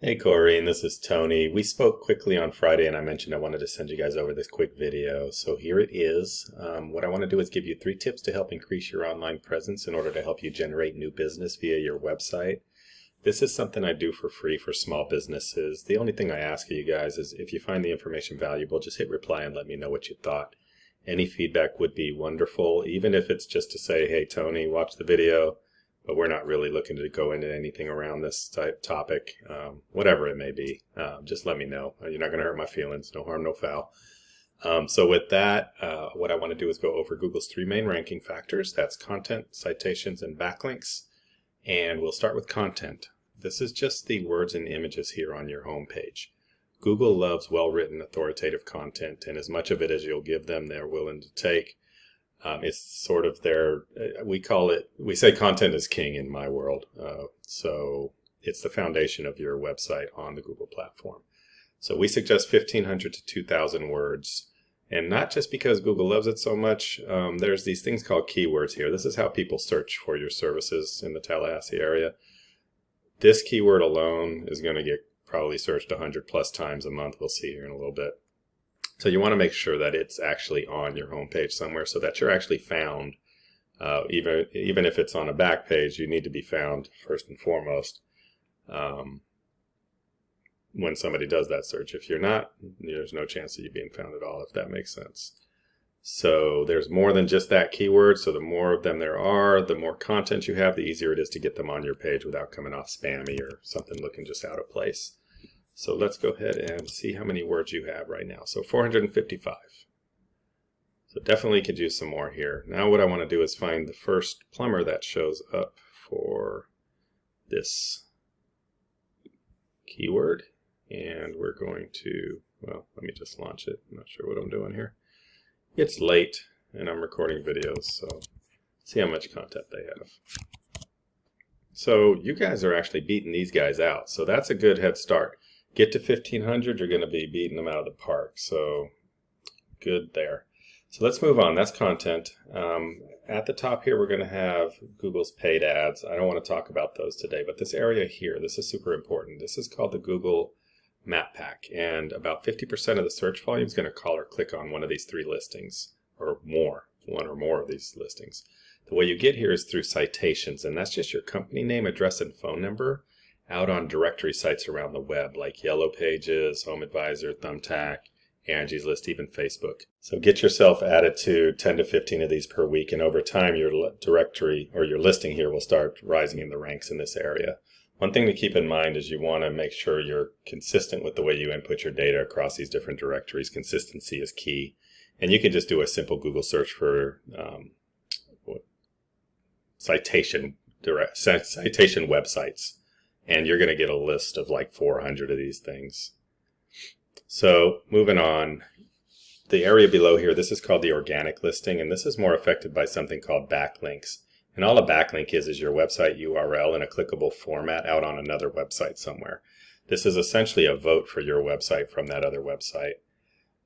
Hey Corey, and this is Tony. We spoke quickly on Friday and I mentioned I wanted to send you guys over this quick video. So here it is. What I want to do is give you 3 tips to help increase your online presence in order to help you generate new business via your website. This is something I do for free for small businesses. The only thing I ask of you guys is if you find the information valuable, just hit reply and let me know what you thought. Any feedback would be wonderful, even if it's just to say, hey Tony, watch the video. But we're not really looking to go into anything around this type topic, whatever it may be. Just let me know. You're not going to hurt my feelings. No harm, no foul. So with that, what I want to do is go over Google's 3 main ranking factors. That's content, citations, and backlinks. And we'll start with content. This is just the words and images here on your home page. Google loves well-written, authoritative content, and as much of it as you'll give them, they're willing to take. It's sort of we say content is king in my world. So it's the foundation of your website on the Google platform. So we suggest 1,500 to 2,000 words. And not just because Google loves it so much, there's these things called keywords here. This is how people search for your services in the Tallahassee area. This keyword alone is going to get probably searched 100 plus times a month. We'll see here in a little bit. So you want to make sure that it's actually on your homepage somewhere so that you're actually found. Even if it's on a back page, you need to be found first and foremost when somebody does that search. If you're not, there's no chance of you being found at all, if that makes sense. So there's more than just that keyword. So the more of them there are, the more content you have, the easier it is to get them on your page without coming off spammy or something looking just out of place. So let's go ahead and see how many words you have right now. So 455. So definitely could use some more here. Now what I want to do is find the first plumber that shows up for this keyword. And we're going to, well, let me just launch it. I'm not sure what I'm doing here. It's late and I'm recording videos, so see how much content they have. So you guys are actually beating these guys out. So that's a good head start. Get to 1,500, you're going to be beating them out of the park. So good there. So let's move on. That's content. At the top here, we're going to have Google's paid ads. I don't want to talk about those today, but this area here, this is super important. This is called the Google Map Pack, and about 50% of the search volume is going to call or click on one of these 3 listings, or more, one or more of these listings. The way you get here is through citations, and that's just your company name, address, and phone number out on directory sites around the web, like Yellow Pages, Home Advisor, Thumbtack, Angie's List, even Facebook. So get yourself added to 10 to 15 of these per week, and over time your directory or your listing here will start rising in the ranks in this area. One thing to keep in mind is you want to make sure you're consistent with the way you input your data across these different directories. Consistency is key. And you can just do a simple Google search for citation websites. And you're going to get a list of like 400 of these things. So moving on, the area below here, this is called the organic listing. And this is more affected by something called backlinks. And all a backlink is your website URL in a clickable format out on another website somewhere. This is essentially a vote for your website from that other website.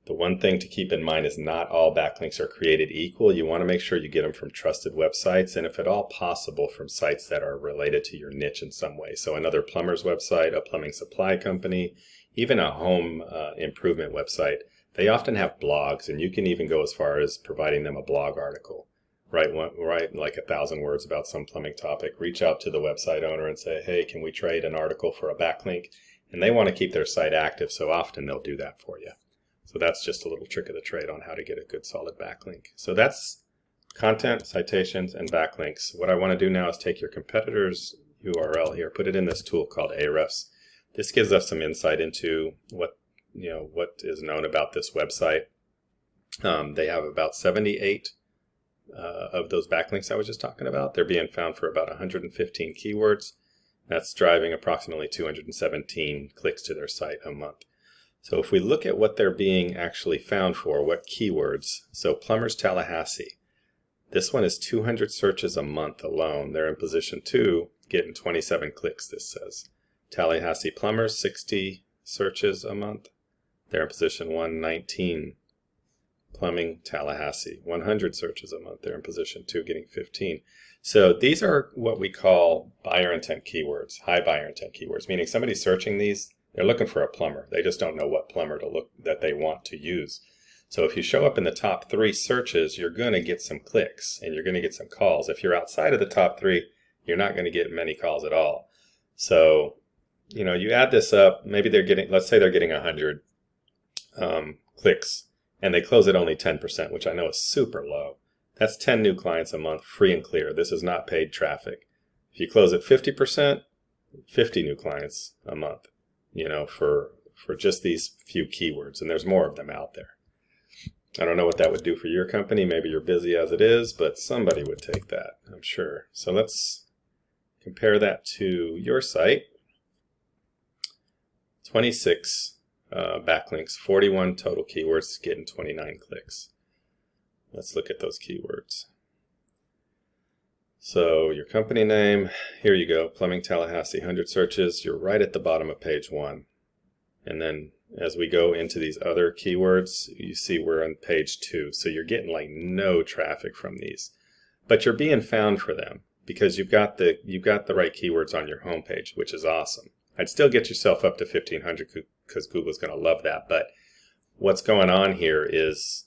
The one thing to keep in mind is not all backlinks are created equal. You want to make sure you get them from trusted websites, and if at all possible, from sites that are related to your niche in some way. So another plumber's website, a plumbing supply company, even a home improvement website, they often have blogs, and you can even go as far as providing them a blog article. Write like 1,000 words about some plumbing topic, reach out to the website owner and say, hey, can we trade an article for a backlink? And they want to keep their site active, so often they'll do that for you. So that's just a little trick of the trade on how to get a good solid backlink. So that's content, citations, and backlinks. What I want to do now is take your competitor's URL here, put it in this tool called Ahrefs. This gives us some insight into what is known about this website. They have about 78 of those backlinks I was just talking about. They're being found for about 115 keywords. That's driving approximately 217 clicks to their site a month. So if we look at what they're being actually found for, what keywords, so Plumbers Tallahassee, this one is 200 searches a month alone. They're in position 2, getting 27 clicks, this says. Tallahassee Plumbers, 60 searches a month. They're in position 1, 19 Plumbing, Tallahassee. 100 searches a month. They're in position 2, getting 15. So these are what we call buyer intent keywords, high buyer intent keywords, meaning somebody's searching these, they're looking for a plumber. They just don't know what plumber to look that they want to use. So if you show up in the top 3 searches, you're going to get some clicks and you're going to get some calls. If you're outside of the top 3, you're not going to get many calls at all. So, you add this up, maybe they're getting, let's say they're getting 100 clicks and they close at only 10%, which I know is super low. That's 10 new clients a month, free and clear. This is not paid traffic. If you close at 50%, 50 new clients a month, for just these few keywords. And there's more of them out there. I don't know what that would do for your company. Maybe you're busy as it is, but somebody would take that, I'm sure. So let's compare that to your site. 26 backlinks, 41 total keywords, getting 29 clicks. Let's look at those keywords. So your company name, here you go, Plumbing Tallahassee, 100 searches. You're right at the bottom of page 1. And then as we go into these other keywords, you see we're on page 2. So you're getting like no traffic from these. But you're being found for them because you've got the right keywords on your homepage, which is awesome. I'd still get yourself up to 1,500 because Google's going to love that. But what's going on here is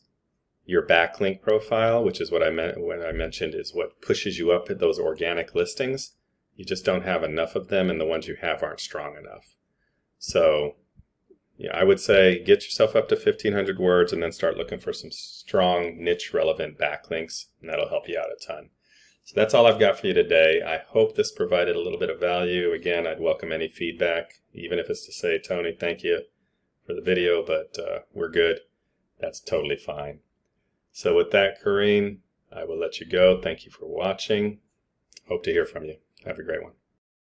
your backlink profile, which is what I meant when I mentioned is what pushes you up at those organic listings. You just don't have enough of them, and the ones you have aren't strong enough. So I would say get yourself up to 1,500 words and then start looking for some strong niche relevant backlinks, and that'll help you out a ton. So that's all I've got for you today. I hope this provided a little bit of value. Again, I'd welcome any feedback, even if it's to say, Tony, thank you for the video, but we're good. That's totally fine. So with that, Corrine, I will let you go. Thank you for watching. Hope to hear from you. Have a great one.